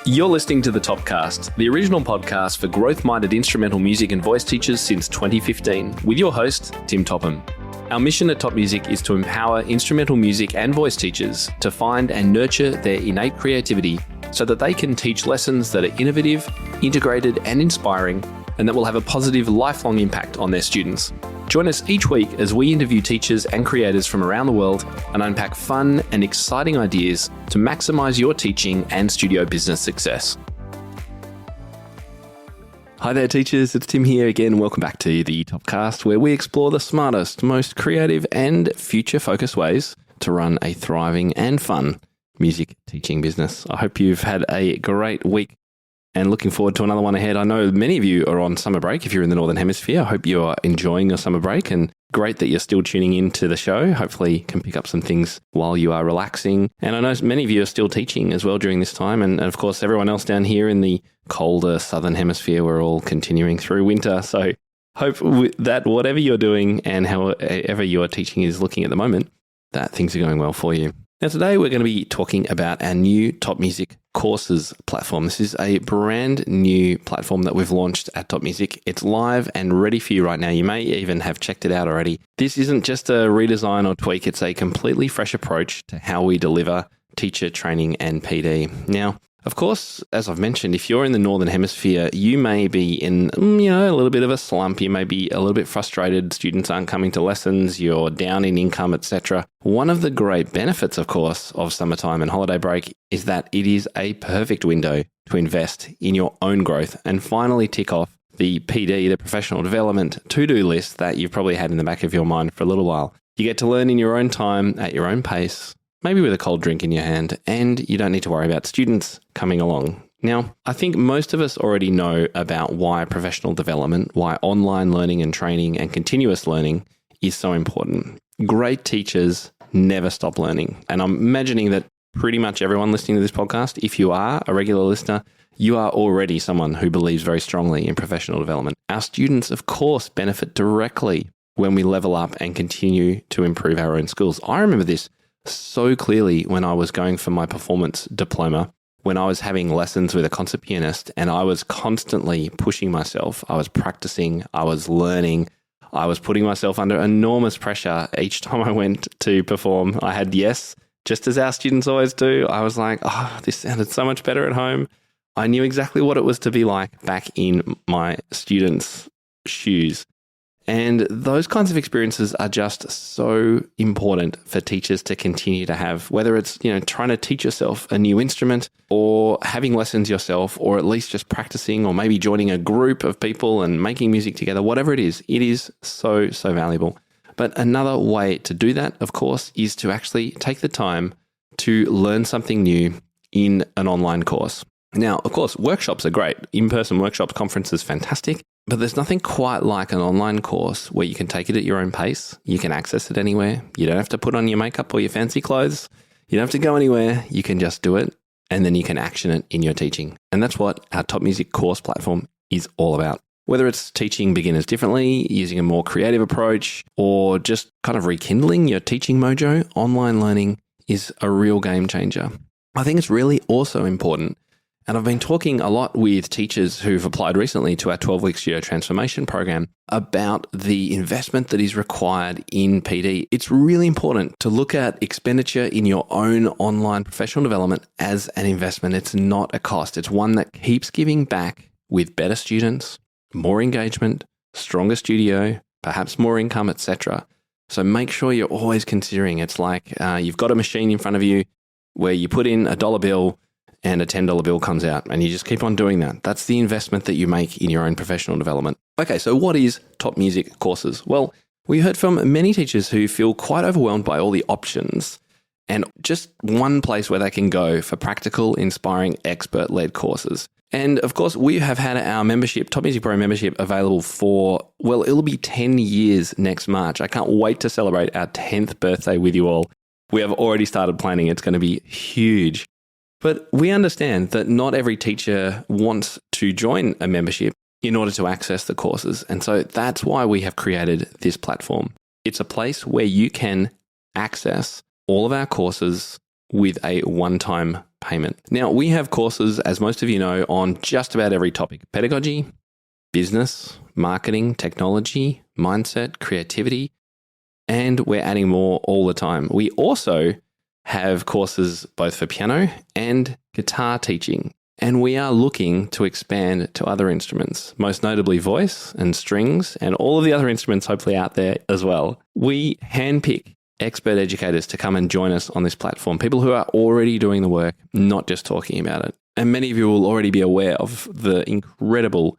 You're listening to the Topcast, the original podcast for growth-minded instrumental music and voice teachers since 2015, with your host, Tim Topham. Our mission at TopMusic is to empower instrumental music and voice teachers to find and nurture their innate creativity so that they can teach lessons that are innovative, integrated, and inspiring, and that will have a positive lifelong impact on their students. Join us each week as we interview teachers and creators from around the world and unpack fun and exciting ideas to maximize your teaching and studio business success. Hi there, teachers. It's Tim here again. Welcome back to the Topcast, where we explore the smartest, most creative and future-focused ways to run a thriving and fun music teaching business. I hope you've had a great week and looking forward to another one ahead. I know many of you are on summer break if you're in the Northern Hemisphere. I hope you are enjoying your summer break, and great that you're still tuning in to the show. Hopefully you can pick up some things while you are relaxing. And I know many of you are still teaching as well during this time. And of course, everyone else down here in the colder Southern Hemisphere, we're all continuing through winter. So hope that whatever you're doing and however your teaching is looking at the moment, that things are going well for you. Now, today we're going to be talking about our new TopMusic Courses platform. This is a brand new platform that we've launched at TopMusic. It's live and ready for you right now. You may even have checked it out already. This isn't just a redesign or tweak. It's a completely fresh approach to how we deliver teacher training and PD. Now, of course, as I've mentioned, if you're in the Northern Hemisphere, you may be in, a little bit of a slump. You may be a little bit frustrated. Students aren't coming to lessons. You're down in income, etc. One of the great benefits, of course, of summertime and holiday break is that it is a perfect window to invest in your own growth and finally tick off the PD, the professional development to-do list that you've probably had in the back of your mind for a little while. You get to learn in your own time, at your own pace, maybe with a cold drink in your hand, and you don't need to worry about students coming along. Now, I think most of us already know about why professional development, why online learning and training and continuous learning is so important. Great teachers never stop learning. And I'm imagining that pretty much everyone listening to this podcast, if you are a regular listener, you are already someone who believes very strongly in professional development. Our students, of course, benefit directly when we level up and continue to improve our own skills. I remember this so clearly when I was going for my performance diploma, when I was having lessons with a concert pianist and I was constantly pushing myself. I was practicing, I was learning, I was putting myself under enormous pressure each time I went to perform. I had yes, just as our students always do. I was like, this sounded so much better at home. I knew exactly what it was to be like back in my students' shoes. And those kinds of experiences are just so important for teachers to continue to have, whether it's, trying to teach yourself a new instrument or having lessons yourself, or at least just practicing, or maybe joining a group of people and making music together, whatever it is so, so valuable. But another way to do that, of course, is to actually take the time to learn something new in an online course. Now, of course, workshops are great. In-person workshops, conferences, fantastic. But there's nothing quite like an online course where you can take it at your own pace. You can access it anywhere. You don't have to put on your makeup or your fancy clothes. You don't have to go anywhere. You can just do it, and then you can action it in your teaching. And that's what our TopMusic course platform is all about. Whether it's teaching beginners differently, using a more creative approach, or just kind of rekindling your teaching mojo, online learning is a real game changer. I think it's really also important. And I've been talking a lot with teachers who've applied recently to our 12-week studio transformation program about the investment that is required in PD. It's really important to look at expenditure in your own online professional development as an investment. It's not a cost. It's one that keeps giving back with better students, more engagement, stronger studio, perhaps more income, etc. So make sure you're always considering. It's like you've got a machine in front of you where you put in a $1 bill and a $10 bill comes out, and you just keep on doing that. That's the investment that you make in your own professional development. Okay, so what is TopMusic Courses? Well, we heard from many teachers who feel quite overwhelmed by all the options and just one place where they can go for practical, inspiring, expert-led courses. And of course, we have had our membership, TopMusic Pro membership, available for, it'll be 10 years next March. I can't wait to celebrate our 10th birthday with you all. We have already started planning. It's going to be huge. But we understand that not every teacher wants to join a membership in order to access the courses. And so that's why we have created this platform. It's a place where you can access all of our courses with a one-time payment. Now, we have courses, as most of you know, on just about every topic: pedagogy, business, marketing, technology, mindset, creativity, and we're adding more all the time. We also have courses both for piano and guitar teaching, and we are looking to expand to other instruments, most notably voice and strings and all of the other instruments hopefully out there as well. We handpick expert educators to come and join us on this platform, people who are already doing the work, not just talking about it. And many of you will already be aware of the incredible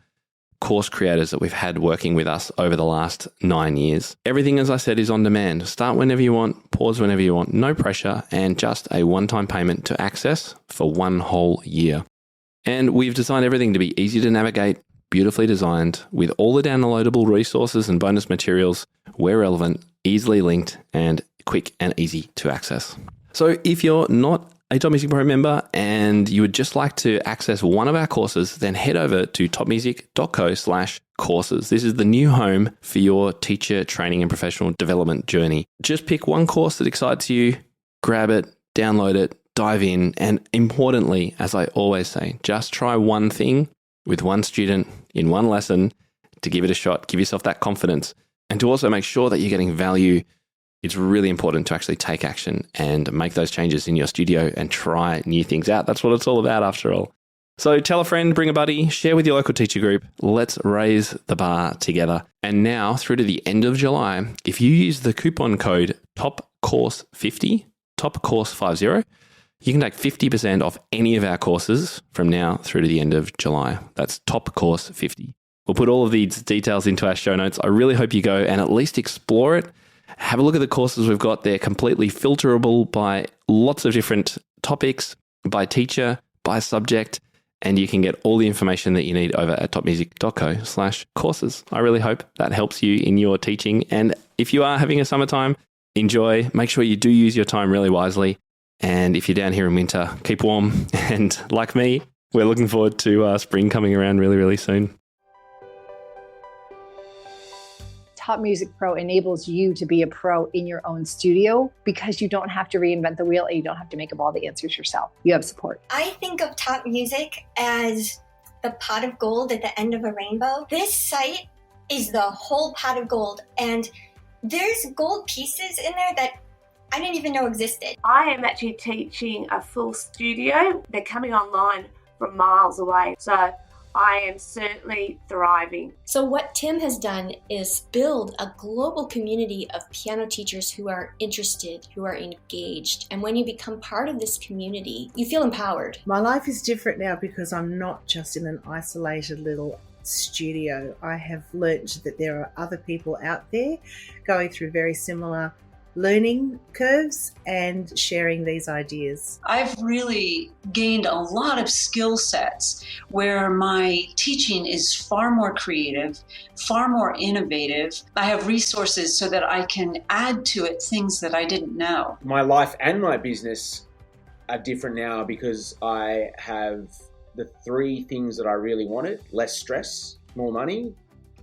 course creators that we've had working with us over the last 9 years. Everything, as I said, is on demand. Start whenever you want, pause whenever you want, no pressure, and just a one-time payment to access for 1 whole year. And we've designed everything to be easy to navigate, beautifully designed, with all the downloadable resources and bonus materials where relevant, easily linked, and quick and easy to access. So if you're not a TopMusic Pro member and you would just like to access one of our courses, then head over to topmusic.co/courses. This is the new home for your teacher training and professional development journey. Just pick one course that excites you, grab it, download it, dive in, and importantly, as I always say, just try one thing with one student in one lesson to give it a shot, give yourself that confidence, and to also make sure that you're getting value. It's really important to actually take action and make those changes in your studio and try new things out. That's what it's all about after all. So tell a friend, bring a buddy, share with your local teacher group. Let's raise the bar together. And now through to the end of July, if you use the coupon code TOPCOURSE50, TOPCOURSE50, you can take 50% off any of our courses from now through to the end of July. That's TOPCOURSE50. We'll put all of these details into our show notes. I really hope you go and at least explore it. Have a look at the courses we've got. They're completely filterable by lots of different topics, by teacher, by subject, and you can get all the information that you need over at topmusic.co/courses. I really hope that helps you in your teaching. And if you are having a summertime, enjoy. Make sure you do use your time really wisely. And if you're down here in winter, keep warm. And like me, we're looking forward to spring coming around really, really soon. TopMusic Pro enables you to be a pro in your own studio because you don't have to reinvent the wheel and you don't have to make up all the answers yourself. You have support. I think of TopMusic as the pot of gold at the end of a rainbow. This site is the whole pot of gold, and there's gold pieces in there that I didn't even know existed. I am actually teaching a full studio. They're coming online from miles away. So I am certainly thriving. So what Tim has done is build a global community of piano teachers who are interested, who are engaged. And when you become part of this community, you feel empowered. My life is different now because I'm not just in an isolated little studio. I have learnt that there are other people out there going through very similar learning curves and sharing these ideas. I've really gained a lot of skill sets where my teaching is far more creative, far more innovative. I have resources so that I can add to it things that I didn't know. My life and my business are different now because I have the 3 things that I really wanted: less stress, more money,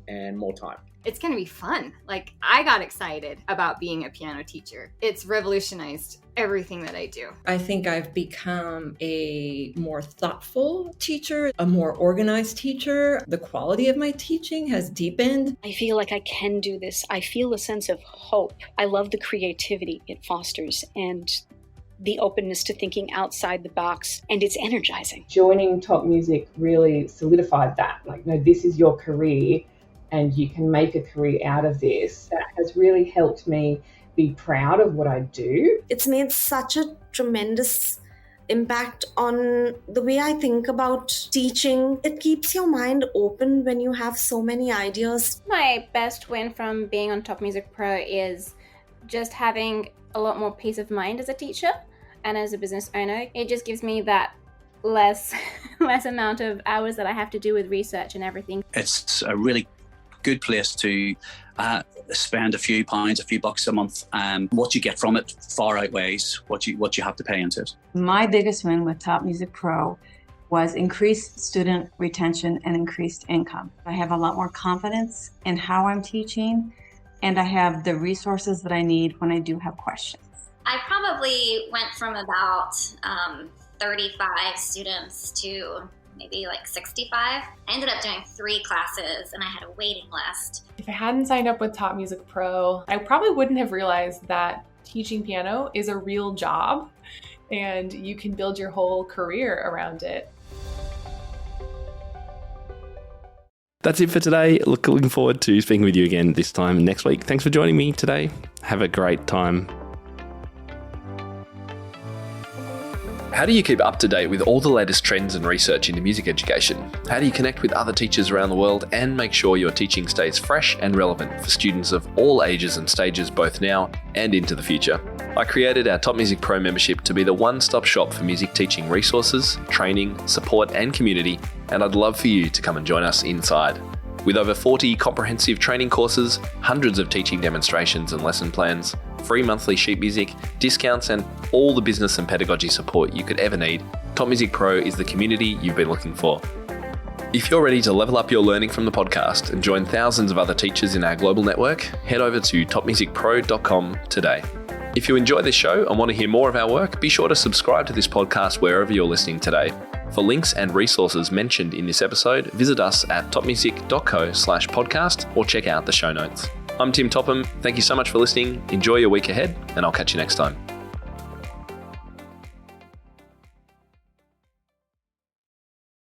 and more time. It's going to be fun. Like, I got excited about being a piano teacher. It's revolutionized everything that I do. I think I've become a more thoughtful teacher, a more organized teacher. The quality of my teaching has deepened. I feel like I can do this. I feel a sense of hope. I love the creativity it fosters and the openness to thinking outside the box, and it's energizing. Joining TopMusic really solidified that. Like, no, this is your career, and you can make a career out of this. That has really helped me be proud of what I do. It's made such a tremendous impact on the way I think about teaching. It keeps your mind open when you have so many ideas. My best win from being on TopMusic Pro is just having a lot more peace of mind as a teacher and as a business owner. It just gives me that less amount of hours that I have to do with research and everything. It's a really good place to spend a few pounds, a few bucks a month. What you get from it far outweighs what you have to pay into it. My biggest win with TopMusic Pro was increased student retention and increased income. I have a lot more confidence in how I'm teaching, and I have the resources that I need when I do have questions. I probably went from about 35 students to maybe like 65. I ended up doing 3 classes and I had a waiting list. If I hadn't signed up with Top Music Pro, I probably wouldn't have realized that teaching piano is a real job and you can build your whole career around it. That's it for today. Looking forward to speaking with you again this time next week. Thanks for joining me today. Have a great time. How do you keep up to date with all the latest trends and research into music education? How do you connect with other teachers around the world and make sure your teaching stays fresh and relevant for students of all ages and stages, both now and into the future? I created our Top Music Pro membership to be the one-stop shop for music teaching resources, training, support and community, and I'd love for you to come and join us inside. With over 40 comprehensive training courses, hundreds of teaching demonstrations and lesson plans, free monthly sheet music, discounts and all the business and pedagogy support you could ever need, Top Music Pro is the community you've been looking for. If you're ready to level up your learning from the podcast and join thousands of other teachers in our global network, head over to topmusicpro.com today. If you enjoy this show and want to hear more of our work, be sure to subscribe to this podcast wherever you're listening today. For links and resources mentioned in this episode, visit us at topmusic.co/podcast or check out the show notes. I'm Tim Topham. Thank you so much for listening. Enjoy your week ahead, and I'll catch you next time.